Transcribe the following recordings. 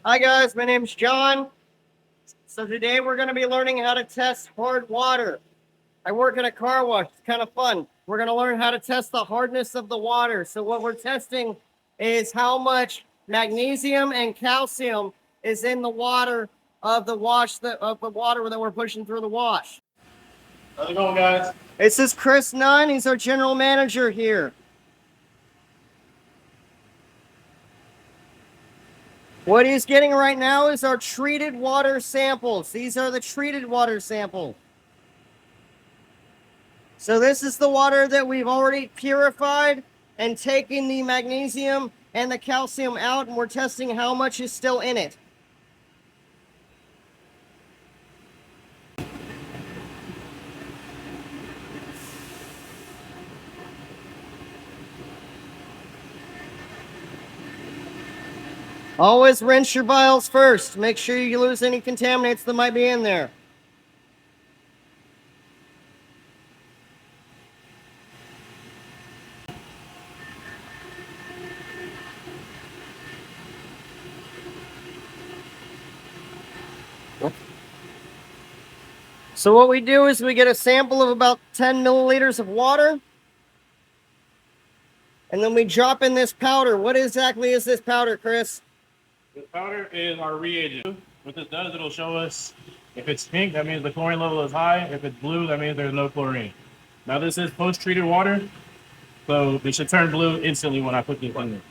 Hi guys, my name's John. So today we're going to be learning how to test hard water. I work in a car wash. It's kind of fun. We're going to learn how to test the hardness of the water. So what we're testing is how much magnesium and calcium is in the water of the water that we're pushing through the wash. How's it going, guys? This is Chris Nunn. He's our general manager here. What he's getting right now is our treated water samples. These are the treated water samples. So this is the water that we've already purified and taken the magnesium and the calcium out, and we're testing how much is still in it. Always rinse your vials first. Make sure you lose any contaminants that might be in there. So what we do is we get a sample of about 10 milliliters of water, and then we drop in this powder. What exactly is this powder, Chris? This powder is our reagent. What this does, it'll show us if it's pink, that means the chlorine level is high. If it's blue, that means there's no chlorine. Now this is post-treated water, so it should turn blue instantly when I put this in there.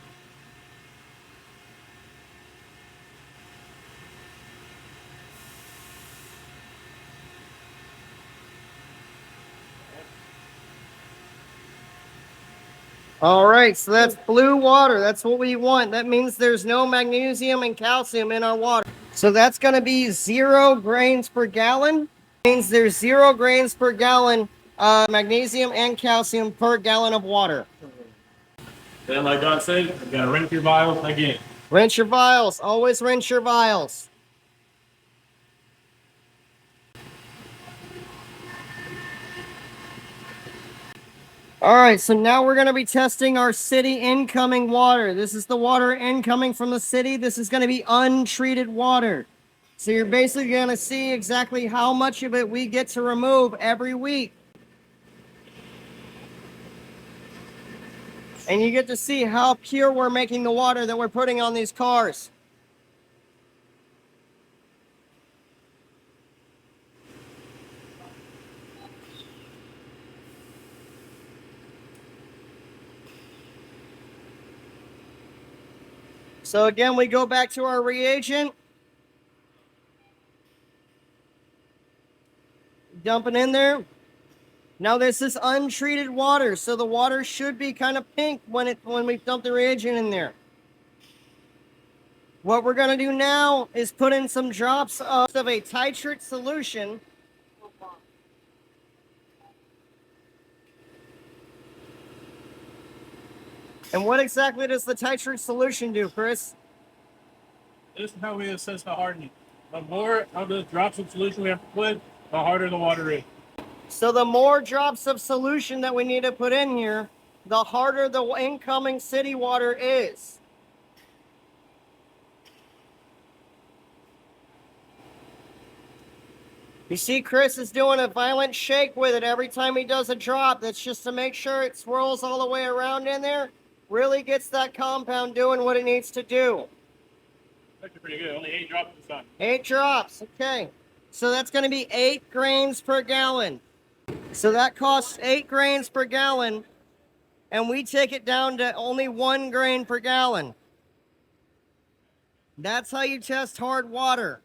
All right, so that's blue water. That's what we want. That means there's no magnesium and calcium in our water. So that's going to be 0 grains per gallon. Means there's 0 grains per gallon magnesium and calcium per gallon of water. Then, like God said, you gotta rinse your vials again. Rinse your vials. Always rinse your vials. All right, so now we're going to be testing our city incoming water. This is the water incoming from the city. This is going to be untreated water. So you're basically going to see exactly how much of it we get to remove every week. And you get to see how pure we're making the water that we're putting on these cars. So again, we go back to our reagent. Dump it in there. Now this is untreated water, so the water should be kind of pink when we dump the reagent in there. What we're going to do now is put in some drops of a titrate solution. And what exactly does the titrate solution do, Chris? This is how we assess the hardness. The more of the drops of solution we have to put, the harder the water is. So the more drops of solution that we need to put in here, the harder the incoming city water is. You see Chris is doing a violent shake with it every time he does a drop. That's just to make sure it swirls all the way around in there. Really gets that compound doing what it needs to do. That's pretty good. Only 8 drops this time. 8 drops, okay. So that's going to be 8 grains per gallon. So that costs 8 grains per gallon, and we take it down to only 1 grain per gallon. That's how you test hard water.